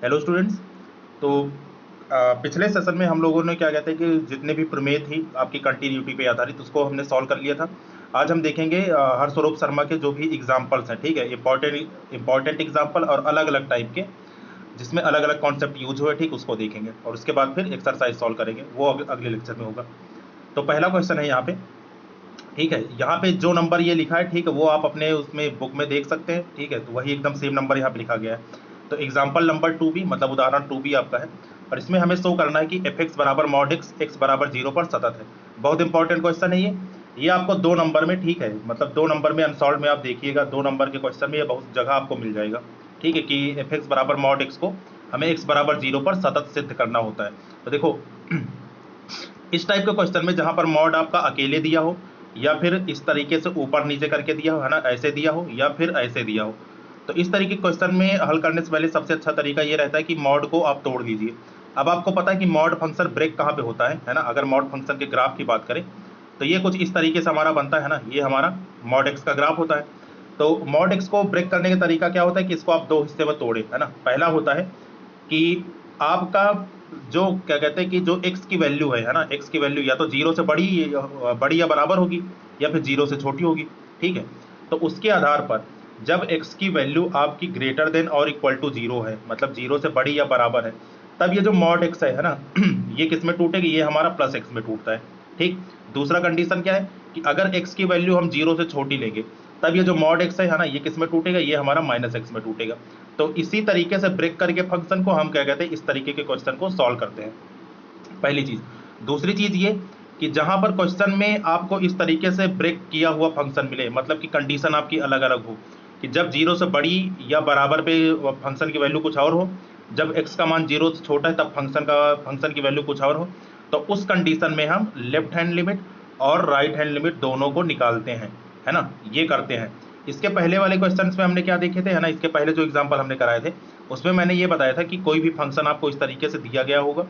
Hello students. तो पिछले session में हम लोगों ने क्या कहते हैं कि जितने भी प्रमेय थी आपकी कंटिन्यूटी पे आधारित उसको हमने सॉल्व कर लिया था। आज हम देखेंगे हरस्वरूप शर्मा के जो भी एग्जाम्पल्स हैं, ठीक है, इंपॉर्टेंट एग्जाम्पल और अलग अलग टाइप के जिसमें अलग अलग कॉन्सेप्ट यूज हुए, ठीक, उसको देखेंगे और उसके बाद फिर एक्सरसाइज सॉल्व करेंगे, वो अगले लेक्चर में होगा। तो पहला क्वेश्चन है यहाँ पे, ठीक है, यहाँ पे जो नंबर ये लिखा है, ठीक है, वो आप अपने उसमें बुक में देख सकते हैं, ठीक है, तो वही एकदम सेम नंबर यहाँ पे लिखा गया है। तो एग्जाम्पल नंबर 2b मतलब उदाहरण 2b आपका है और इसमें हमें शो करना है कि एफ एक्स बराबर मॉड एक्स एक्स बराबर 0 पर सतत है। बहुत इंपॉर्टेंट क्वेश्चन है ये आपको 2 नंबर में, ठीक है, मतलब 2 नंबर में अनसॉल्व में आप देखिएगा 2 नंबर के क्वेश्चन में ये बहुत जगह आपको मिल जाएगा, ठीक है, कि एफ एक्स बराबर मॉड एक्स को हमें एक्स बराबर 0 पर सतत सिद्ध करना होता है। तो देखो इस टाइप के क्वेश्चन में जहां पर मॉड आपका अकेले दिया हो या फिर इस तरीके से ऊपर नीचे करके दिया हो, है ना, ऐसे दिया हो या फिर ऐसे दिया हो, तो इस तरीके के क्वेश्चन में हल करने से पहले सबसे अच्छा तरीका ये रहता है कि मॉड को आप तोड़ लीजिए। अब आपको पता है कि मॉड फंक्शन ब्रेक कहाँ पे होता है ना। अगर मॉड फंक्शन के ग्राफ की बात करें तो ये कुछ इस तरीके से हमारा बनता है ना, ये हमारा मॉड एक्स का ग्राफ होता है। तो मॉड एक्स को ब्रेक करने का तरीका क्या होता है कि इसको आप 2 हिस्से में तोड़े, है ना। पहला होता है कि आपका जो क्या कहते हैं कि जो x की वैल्यू है ना, x की वैल्यू या तो 0 से बड़ी या बराबर होगी या फिर 0 से छोटी होगी, ठीक है। तो उसके आधार पर जब x की वैल्यू आपकी ग्रेटर देन और इक्वल टू 0 है, मतलब 0 से बड़ी या बराबर है, तब ये जो मॉड x है ना ये किस में टूटेगी, ये हमारा प्लस x में टूटता है, ठीक। दूसरा कंडीशन क्या है कि अगर x की वैल्यू हम 0 से छोटी लेंगे तब ये जो मॉड x है ना, ये किस में टूटेगा, ये हमारा माइनस x में टूटेगा। तो इसी तरीके से ब्रेक करके फंक्शन को हम क्या कहते हैं, इस तरीके के क्वेश्चन को सॉल्व करते हैं, पहली चीज। दूसरी चीज ये कि जहां पर क्वेश्चन में आपको इस तरीके से ब्रेक किया हुआ फंक्शन मिले, मतलब कि कंडीशन आपकी अलग अलग हो कि जब 0 से बड़ी या बराबर पे फंक्शन की वैल्यू कुछ और हो, जब x का मान 0 से छोटा है तब फंक्शन की वैल्यू कुछ और हो, तो उस कंडीशन में हम लेफ्ट हैंड लिमिट और राइट हैंड लिमिट दोनों को निकालते हैं, है ना, ये करते हैं। इसके पहले वाले क्वेश्चंस में हमने क्या देखे थे, है ना, इसके पहले जो एग्जांपल हमने कराए थे उसमें मैंने ये बताया था कि कोई भी फंक्शन आपको इस तरीके से दिया गया होगा,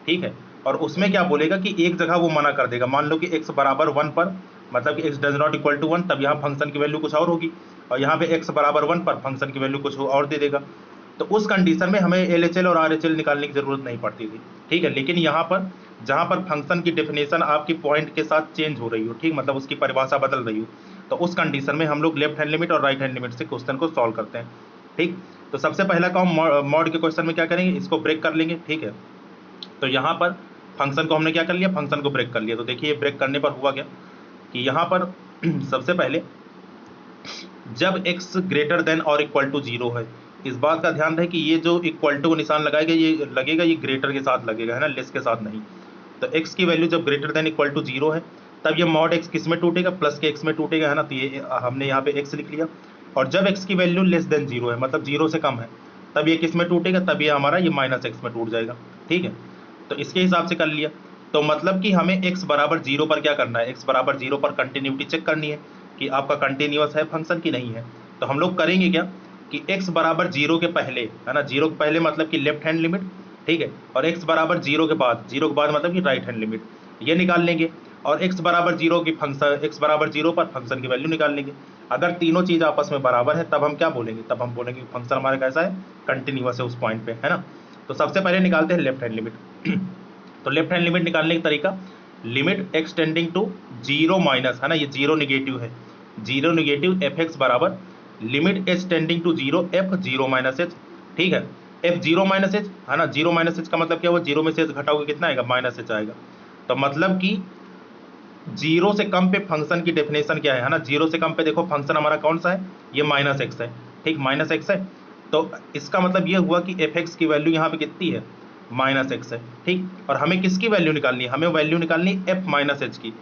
ठीक है, और उसमें क्या बोलेगा कि एक जगह वो मना कर देगा, मान लो कि x बराबर 1 पर, मतलब कि x does not equal to 1, तब यहाँ फंक्शन की वैल्यू कुछ और होगी, और यहाँ पे x बराबर 1 पर फंक्शन की वैल्यू कुछ और दे देगा। तो उस कंडीशन में हमें LHL और RHL निकालने की जरूरत नहीं पड़ती थी, ठीक है। लेकिन यहाँ पर जहाँ पर फंक्शन की डेफिनेशन आपकी पॉइंट के साथ चेंज हो रही हो, ठीक, मतलब उसकी परिभाषा बदल रही हो, तो उस कंडीशन में हम लोग लेफ्ट हैंड लिमिट और राइट हैंड लिमिट से क्वेश्चन को सॉल्व करते हैं, ठीक। तो सबसे पहला काम मॉड के क्वेश्चन में क्या करेंगे, इसको ब्रेक कर लेंगे, ठीक है। तो यहाँ पर फंक्शन को हमने क्या कर लिया, फंक्शन को ब्रेक कर लिया। तो देखिए ब्रेक करने पर हुआ क्या कि यहाँ पर सबसे पहले जब x ग्रेटर देन और इक्वल टू 0 है, इस बात का ध्यान रहे कि ये जो इक्वल टू निशान लगाएगा ये लगेगा, ये ग्रेटर के साथ लगेगा, है ना, लेस के साथ नहीं। तो x की वैल्यू जब ग्रेटर देन इक्वल टू 0 है तब ये मॉड x किस में टूटेगा, प्लस के x में टूटेगा, है ना। तो ये हमने यहाँ पे x लिख लिया। और जब x की वैल्यू लेस देन 0 है, मतलब 0 से कम है, तब ये किस में टूटेगा, तब ये हमारा ये माइनस x में टूट जाएगा, ठीक है। तो इसके हिसाब से कर लिया। तो मतलब कि हमें x बराबर 0 पर क्या करना है, x बराबर 0 पर कंटिन्यूटी चेक करनी है कि आपका कंटिन्यूअस है फंक्शन की नहीं है। तो हम लोग करेंगे क्या कि x बराबर 0 के पहले, है ना, 0 के पहले मतलब कि लेफ्ट हैंड लिमिट, ठीक है, और x बराबर 0 के बाद, 0 के बाद मतलब कि राइट हैंड लिमिट, ये निकाल लेंगे। और x बराबर 0 की फंक्शन, x बराबर 0 पर फंक्शन की वैल्यू निकाल लेंगे। अगर तीनों चीज आपस में बराबर है तब हम क्या बोलेंगे, तब हम बोलेंगे फंक्शन हमारा कैसा है, कंटिन्यूअस है उस पॉइंट पे, है ना। तो सबसे पहले निकालते हैं लेफ्ट हैंड लिमिट। तो लेफ्ट हैंड लिमिट निकालने का तरीका, limit x tending to 0 minus, है ना, ये 0 निगेटिव है, 0 निगेटिव एफ एक्स बराबर limit h tending to 0 f 0 minus h, ठीक है। एफ 0 माइनस एच, है ना, 0 माइनस एच का मतलब क्या हुआ, 0 में से एच घटाओगे कितना आएगा, माइनस एच आएगा। तो मतलब कि 0 से कम पे फंक्शन की डेफिनेशन क्या है ना, 0 से कम पे देखो फंक्शन हमारा कौन सा है, ये माइनस एक्स है, ठीक, माइनस एक्स है। तो इसका मतलब ये हुआ कि एफ एक्स की वैल्यू यहाँ पे कितनी है, माइनस एक्स है, ठीक। और हमें किसकी वैल्यू निकालनी है, हमें वैल्यू निकालनी है एफ माइनस एच की।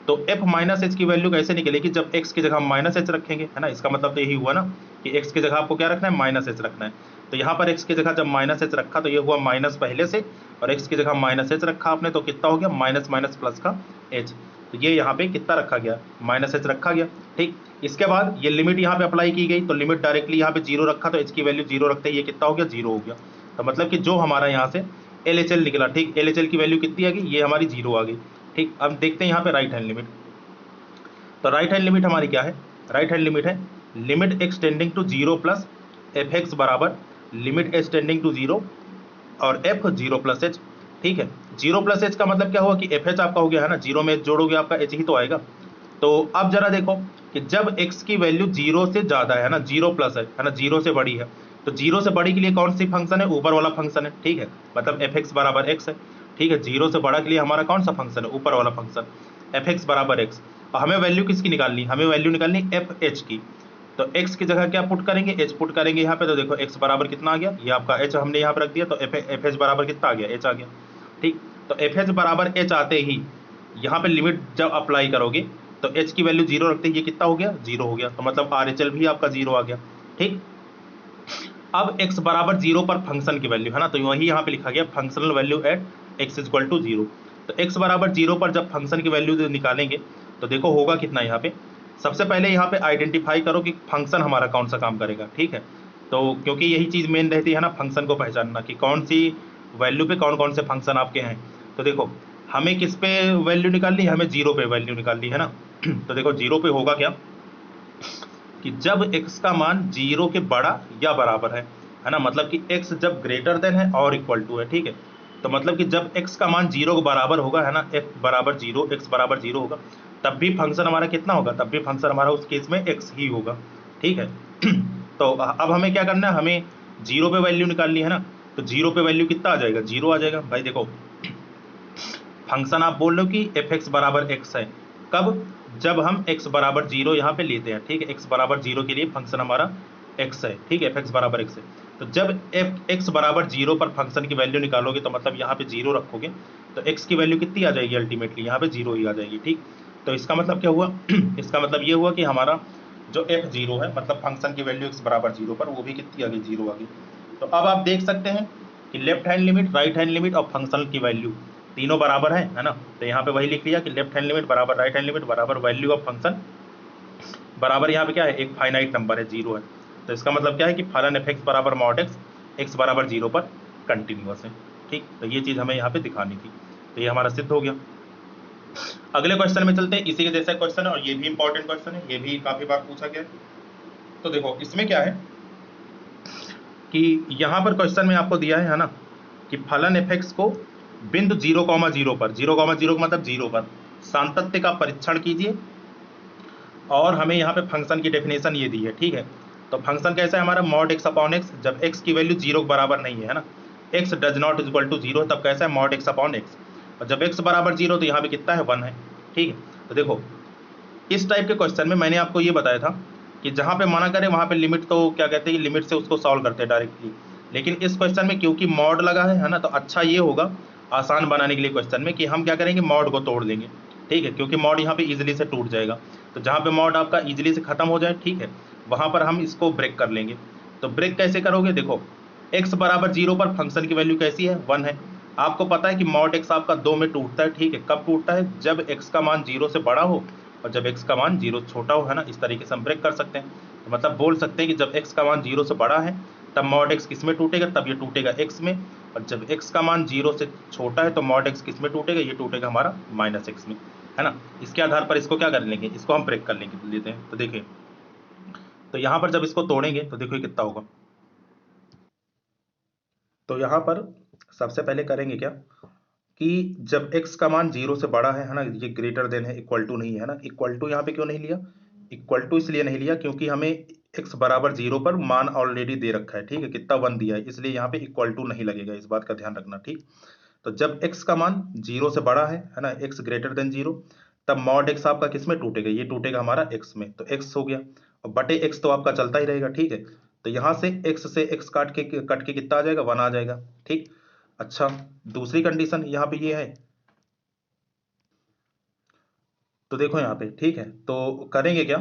तो एफ माइनस एच की वैल्यू कैसे निकलेगी, जब एक्स की जगह हम माइनस एच रखेंगे, है ना। इसका मतलब तो यही हुआ ना कि एक्स की जगह आपको क्या रखना है, माइनस एच रखना है। तो यहाँ पर एक्स की जगह जब माइनस एच रखा तो ये हुआ माइनस पहले से, और एक्स की जगह माइनस एच रखा आपने तो कितना हो गया, माइनस माइनस प्लस का एच। तो ये यहाँ पे कितना रखा गया, माइनस एच रखा गया, ठीक। इसके बाद ये लिमिट यहाँ पे अप्लाई की गई, तो लिमिट डायरेक्टली यहाँ पे 0 रखा तो एच की वैल्यू 0 रखते ही ये कितना हो गया, 0 हो गया। तो मतलब कि जो हमारा यहाँ से LHL निकला, ठीक, LHL की वैल्यू कितनी आ गई, ये हमारी 0 आ गई, ठीक। अब देखते हैं यहाँ पे राइट हैंड लिमिट। तो राइट हैंड लिमिट हमारी क्या है, राइट हैंड लिमिट है limit x tending to 0 plus F x बराबर लिमिट एच टेंडिंग टू 0 और एफ जीरो प्लस एच। ठीक है, जीरो प्लस एच का मतलब क्या हुआ कि एफ एच आपका हो गया है ना, जीरो में एच जोड़ोगे आपका एच ही तो आएगा। तो अब जरा देखो कि जब x की वैल्यू जीरो से ज्यादा है ना, जीरो प्लस है ना, जीरो से बड़ी है, तो जीरो से बड़ी के लिए कौन सी फंक्शन है, ऊपर वाला फंक्शन है। ठीक है, मतलब एफ एक्स बराबर एक्स है। ठीक है, जीरो से बड़ा के लिए हमारा कौन सा फंक्शन है, ऊपर वाला फंक्शन एफ एक्स बराबर एक्स। और हमें वैल्यू किसकी निकालनी, हमें वैल्यू निकालनी एफ एच की। तो x की जगह क्या पुट करेंगे, h पुट करेंगे यहाँ पे। तो देखो x बराबर कितना आ गया, ये आपका h हमने यहाँ पे रख दिया, तो एफ एच बराबर कितना आ गया, h आ गया। ठीक, तो एफ एच बराबर h आते ही यहाँ पे लिमिट जब अप्लाई करोगे तो h की वैल्यू जीरो रखते ही ये कितना हो गया, जीरो हो गया। तो मतलब आर एच एल भी आपका जीरो आ गया। ठीक, अब x बराबर जीरो पर फंक्शन की वैल्यू है ना, तो वही यहाँ पे लिखा गया functional value at x equal to zero. तो x बराबर जीरो पर जब फंक्शन की वैल्यू निकालेंगे तो देखो होगा कितना यहाँ पे। सबसे पहले यहाँ पे आइडेंटिफाई करो कि फंक्शन हमारा कौन सा काम करेगा। ठीक है, तो क्योंकि यही चीज़ मेन रहती है ना, फंक्शन को पहचानना कि कौन सी वैल्यू पे कौन कौन से फंक्शन आपके हैं। तो देखो हमें किस पे वैल्यू निकालनी है, हमें जीरो पे वैल्यू निकालनी है ना। तो देखो जीरो पे होगा क्या कि जब x का मान जीरो के बड़ा या बराबर है ना, मतलब कि x जब ग्रेटर देन है और इक्वल टू है। ठीक है, तो मतलब कि जब x का मान जीरो के बराबर होगा है ना, x बराबर जीरो, x बराबर जीरो होगा, तब भी फंक्शन हमारा कितना होगा, तब भी फंक्शन हमारा उस केस में x ही होगा। ठीक है, तो अब हमें क्या करना है, हमें जीरो पे वैल्यू निकालनी है ना। तो जीरो पे वैल्यू कितना आ जाएगा, जीरो आ जाएगा। भाई देखो फंक्शन आप बोल रहे हो कि एफ एक्स बराबर एक्स है, कब, जब हम x बराबर जीरो यहाँ पे लेते हैं। ठीक है, x बराबर जीरो के लिए फंक्शन हमारा x है। ठीक है, एफ एक्स बराबर एक्स है। तो जब एफ एक्स बराबर जीरो पर फंक्शन की वैल्यू निकालोगे तो मतलब यहाँ पे जीरो रखोगे तो x की वैल्यू कितनी आ जाएगी, अल्टीमेटली यहाँ पे जीरो ही आ जाएगी। ठीक, तो इसका मतलब क्या हुआ इसका मतलब ये हुआ कि हमारा जो एफ जीरो है, मतलब फंक्शन की वैल्यू x बराबर जीरो पर, वो भी कितनी आ गई, जीरो आ गई। तो अब आप देख सकते हैं कि left hand limit, right hand limit और फंक्शनल की वैल्यू तीनों बराबर है ना। तो यहाँ पे वही लिख लिया कि लेफ्ट हैंड लिमिट बराबर राइट हैंड लिमिट बराबर वैल्यू ऑफ फंक्शन बराबर यहाँ पे क्या है, एक फाइनाइट नंबर है, जीरो है। तो इसका मतलब क्या है कि फलन एफ एक्स बराबर मॉड एक्स, एक्स बराबर जीरो पर कंटिन्यूअस है। ठीक, तो ये चीज़ हमें यहाँ पे दिखानी थी, तो ये हमारा सिद्ध हो गया। अगले क्वेश्चन में चलते हैं, इसी के जैसा क्वेश्चन है और ये भी इंपॉर्टेंट क्वेश्चन है, ये भी काफी बार पूछा गया है। तो देखो इसमें क्या है कि यहाँ पर क्वेश्चन में आपको दिया है ना, कि फलन एफ एक्स को बिंदु जीरो कॉमा जीरो पर, जीरो कॉमा जीरो का मतलब जीरो पर सातत्य का परीक्षण कीजिए। और हमें यहाँ पे फंक्शन की डेफिनेशन ये दी है। ठीक है, तो फंक्शन कैसा है हमारा, मॉड एक्स अपॉन एक्स, जब एक्स की वैल्यू जीरो के बराबर नहीं है ना, x does not equal to zero, तब कैसा है, मॉड एक्स अपॉन एक्स। और जब एक्स बराबर जीरो तो यहाँ पे कितना है, वन है। ठीक है, तो देखो इस टाइप के क्वेश्चन में मैंने आपको ये बताया था कि जहाँ पे मना करे वहाँ पे लिमिट, तो क्या कहते हैं, लिमिट से उसको सॉल्व करते हैं डायरेक्टली। लेकिन इस क्वेश्चन में क्योंकि मॉड लगा है ना, तो अच्छा ये होगा आसान बनाने के लिए क्वेश्चन में कि हम क्या करेंगे, मॉड को तोड़ देंगे। ठीक है, क्योंकि मॉड यहाँ पे इजीली से टूट जाएगा। तो जहाँ पे मॉड आपका इजीली से खत्म हो जाए, ठीक है, वहाँ पर हम इसको ब्रेक कर लेंगे। तो ब्रेक कैसे करोगे, देखो एक्स बराबर जीरो पर फंक्शन की वैल्यू कैसी है, वन है। आपको पता है कि मॉड एक्स आपका दो में टूटता है। ठीक है, कब टूटता है, जब एक्स का मान जीरो से बड़ा हो और जब x का मान जीरो छोटा हो, है ना। इस तरीके से हम ब्रेक कर सकते हैं। तो मतलब बोल सकते हैं कि जब x का मान जीरो से बड़ा है तब मॉड x किस में टूटेगा, तब ये टूटेगा x में। और जब x का मान जीरो से छोटा है तो मॉड x किस में टूटेगा, ये टूटेगा हमारा माइनस x में, है ना। इसके आधार पर इसको क्या कर लेंगे, इसको हम ब्रेक कर लेते हैं। तो देखिए, तो यहाँ पर जब इसको तोड़ेंगे तो देखो ये कितना होगा। तो यहाँ पर सबसे पहले करेंगे क्या कि जब x का मान जीरो से बड़ा है ना, ये ग्रेटर देन है, इक्वल टू नहीं है ना। इक्वल टू यहाँ पे क्यों नहीं लिया, इक्वल टू इसलिए नहीं लिया क्योंकि हमें x बराबर जीरो पर मान ऑलरेडी दे रखा है। ठीक है, कितना, वन दिया है, इसलिए यहाँ पे इक्वल टू नहीं लगेगा, इस बात का ध्यान रखना। ठीक, तो जब x का मान जीरो से बड़ा है ना, x ग्रेटर देन जीरो, तब मॉड x आपका किस में टूटेगा, ये टूटेगा हमारा x में। तो x हो गया और बटे x तो आपका चलता ही रहेगा। ठीक है, तो यहाँ से x से x कट के कितना आ जाएगा, वन आ जाएगा। ठीक, अच्छा दूसरी कंडीशन यहाँ पे ये है, तो देखो यहाँ पे, ठीक है, तो करेंगे क्या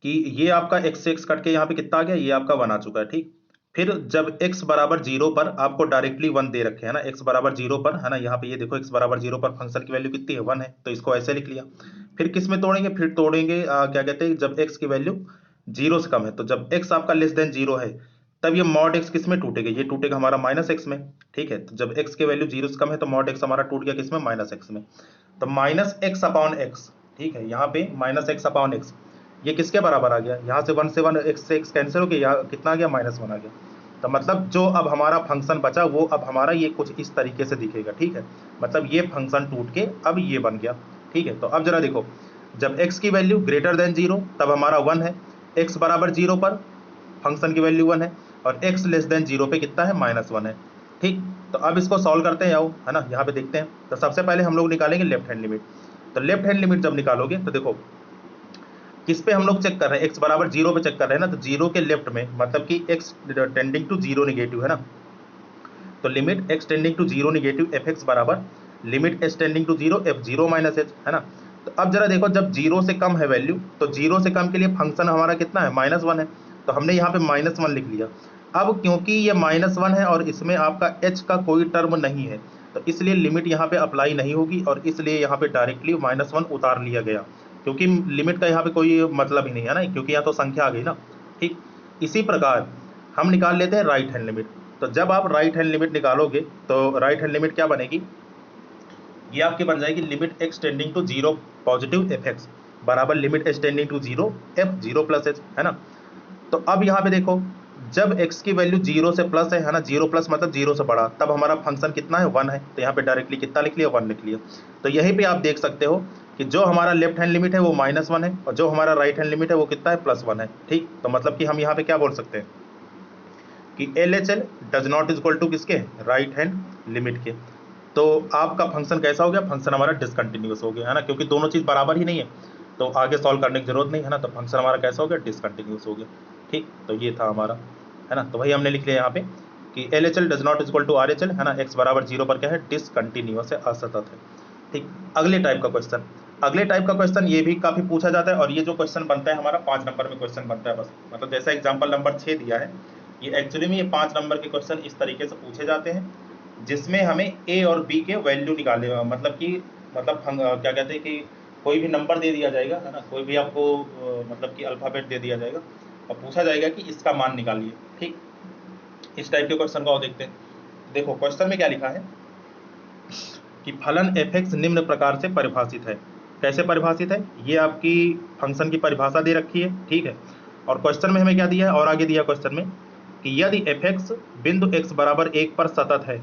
कि ये आपका x से x कट के यहाँ पे कितना आ गया, ये आपका वन आ चुका है। ठीक, फिर जब x बराबर जीरो पर आपको डायरेक्टली वन दे रखे है ना, x बराबर जीरो पर, है ना, यहाँ पे ये देखो x बराबर जीरो पर फंक्शन की वैल्यू कितनी है, वन है, तो इसको ऐसे लिख लिया। फिर किस में तोड़ेंगे, फिर तोड़ेंगे क्या कहते हैं, जब x की वैल्यू जीरो से कम है, तो जब x आपका लेस देन जीरो है तब ये मॉड x किस में टूटेगा, ये टूटेगा हमारा माइनस x में। ठीक है, तो जब x की वैल्यू जीरो से कम है तो मॉड x हमारा टूट गया किस में, माइनस x में। तो माइनस एक्स अपॉन एक्स, ठीक है, यहाँ पे माइनस एक्स अपॉन एक्स, ये किसके बराबर आ गया, यहाँ से वन से एक्स कैंसिल हो गया, यहाँ कितना आ गया, माइनस वन आ गया। तो मतलब जो अब हमारा फंक्शन बचा वो अब हमारा ये कुछ इस तरीके से दिखेगा, ठीक है। मतलब ये फंक्शन टूट के अब ये बन गया, ठीक है। तो अब जरा देखो, जब x की वैल्यू ग्रेटर देन 0 तब हमारा 1 है, x बराबर 0 पर फंक्शन की वैल्यू 1 है, और x लेस देन 0 पे कितना है, -1 है, ठीक। तो अब इसको सॉल्व करते हैं, आओ, है ना, यहाँ पे देखते हैं। तो सबसे पहले हम लोग निकालेंगे लेफ्ट हैंड लिमिट। तो लेफ्ट हैंड लिमिट जब निकालोगे तो देखो किस पे हम लोग चेक कर रहे हैं, x बराबर 0 पे चेक कर रहे हैं ना, तो 0 के लेफ्ट में मतलब कि x टेंडिंग टू 0 निगेटिव है ना, तो limit x tending to 0 negative fx बराबर limit h tending to 0 f0 minus h, है ना। तो अब जरा देखो, जब 0 से कम है वैल्यू, तो 0 से कम के लिए फंक्शन हमारा कितना है, -1 है, तो हमने यहाँ पे -1 लिख लिया। अब क्योंकि ये -1 है और इसमें आपका h का कोई टर्म नहीं है, तो इसलिए लिमिट यहाँ पे अप्लाई नहीं होगी, और इसलिए यहाँ पे डायरेक्टली -1 उतार लिया गया, क्योंकि लिमिट का यहाँ पे कोई मतलब ही नहीं है ना, क्योंकि यहाँ तो संख्या आ गई ना, ठीक। इसी प्रकार हम निकाल लेते हैं राइट हैंड लिमिट। तो जब आप राइट हैंड लिमिट निकालोगे तो राइट हैंड लिमिट क्या बनेगी, ये आपकी बन जाएगी limit x tending to 0 positive fx बराबर limit h tending to 0 f0 plus h, है ना। तो अब यहाँ पे देखो, जब x की वैल्यू 0 से प्लस है ना, 0 प्लस मतलब 0 से बड़ा, तब हमारा फंक्शन कितना है, 1 है, तो यहाँ पे डायरेक्टली कितना लिख लिया, 1 लिख लिया। तो यहीं पे आप देख सकते हो कि जो हमारा लेफ्ट हैंड लिमिट है वो -1 है, और जो हमारा राइट हैंड लिमिट है वो कितना है, +1 है, ठीक। तो मतलब कि हम यहाँ पे क्या बोल सकते हैं कि LHL does not equal to किसके, राइट हैंड लिमिट के। तो आपका फंक्शन कैसा हो गया, फंक्शन हमारा डिसकंटिन्यूअस हो गया, है ना, क्योंकि दोनों चीज़ बराबर ही नहीं है, तो आगे सॉल्व करने की जरूरत नहीं है ना, तो फंक्शन हमारा कैसा हो गया, डिसकंटिन्यूअस हो गया, ठीक। तो ये था हमारा, है ना, तो वही हमने लिख लिया यहाँ पे कि LHL does not equal to RHL, है ना, x बराबर 0 पर क्या है, डिसकंटिन्यूअस है, असतत है, ठीक। अगले टाइप का क्वेश्चन, अगले टाइप का क्वेश्चन ये भी काफ़ी पूछा जाता है, और ये जो क्वेश्चन बनता है हमारा 5 नंबर में क्वेश्चन बनता है बस, मतलब जैसा एग्जाम्पल नंबर 6 दिया है, ये एक्चुअली में ये 5 नंबर के क्वेश्चन इस तरीके से पूछे जाते हैं, जिसमें हमें a और b के वैल्यू निकाले, मतलब कि क्या कहते हैं कि कोई भी नंबर दे दिया जाएगा, है ना, कोई भी आपको मतलब कि अल्फ़ाबेट दे दिया जाएगा और पूछा जाएगा कि इसका मान निकालिए, ठीक। इस टाइप के क्वेश्चन को और देखते हैं। देखो क्वेश्चन में क्या लिखा है कि फलन fx निम्न प्रकार से परिभाषित है। कैसे परिभाषित है, ये आपकी फंक्शन की परिभाषा दे रखी है, ठीक है। और क्वेश्चन में हमें क्या दिया है, और आगे दिया क्वेश्चन में कि यदि fx बिंदु x बराबर 1 पर सतत है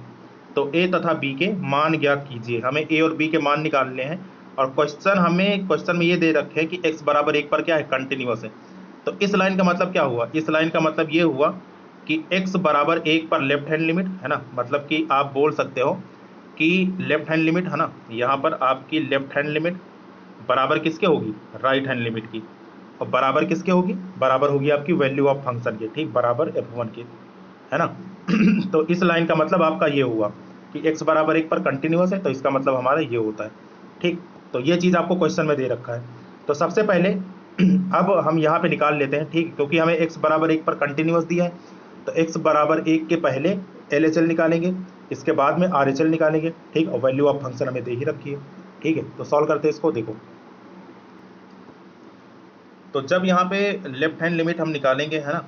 तो a तथा b के मान ज्ञात कीजिए। हमें a और b के मान निकालने हैं, और क्वेश्चन में ये दे रखे हैं कि x बराबर 1 पर क्या है, कंटिन्यूअस है। तो इस लाइन का मतलब क्या हुआ, इस लाइन का मतलब ये हुआ कि x बराबर 1 पर लेफ्ट हैंड लिमिट, है ना, मतलब कि आप बोल सकते हो कि लेफ्ट हैंड लिमिट, है ना, यहाँ पर आपकी लेफ्ट हैंड लिमिट बराबर किसके होगी, राइट हैंड लिमिट की, और बराबर किसके होगी, बराबर होगी आपकी वैल्यू ऑफ फंक्शन के, ठीक, बराबर f1 के, है ना। तो इस लाइन का मतलब आपका ये हुआ कि x बराबर 1 पर कंटिन्यूअस है, तो इसका मतलब हमारा ये होता है, ठीक। तो ये चीज़ आपको क्वेश्चन में दे रखा है। तो सबसे पहले अब हम यहाँ पे निकाल लेते हैं, ठीक, क्योंकि हमें x बराबर 1 पर कंटिन्यूअस दिया है, तो x बराबर 1 के पहले LHL निकालेंगे, इसके बाद में RHL निकालेंगे, ठीक, और वैल्यू ऑफ फंक्शन हमें दे ही रखी है, ठीक है। तो सॉल्व करते हैं इसको, देखो। तो जब यहाँ पे लेफ्ट हैंड लिमिट हम निकालेंगे, है ना,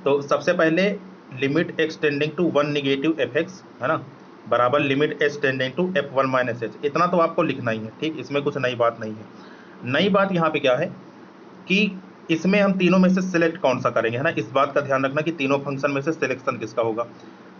तो सबसे पहले limit x tending to 1 negative fx, है ना, बराबर limit h tending to f1 minus h, इतना तो आपको लिखना ही है, ठीक, इसमें कुछ नई बात नहीं है। नई बात यहाँ पे क्या है कि इसमें हम तीनों में से सिलेक्ट कौन सा करेंगे, है ना, इस बात का ध्यान रखना कि तीनों फंक्शन में से सिलेक्शन किसका होगा।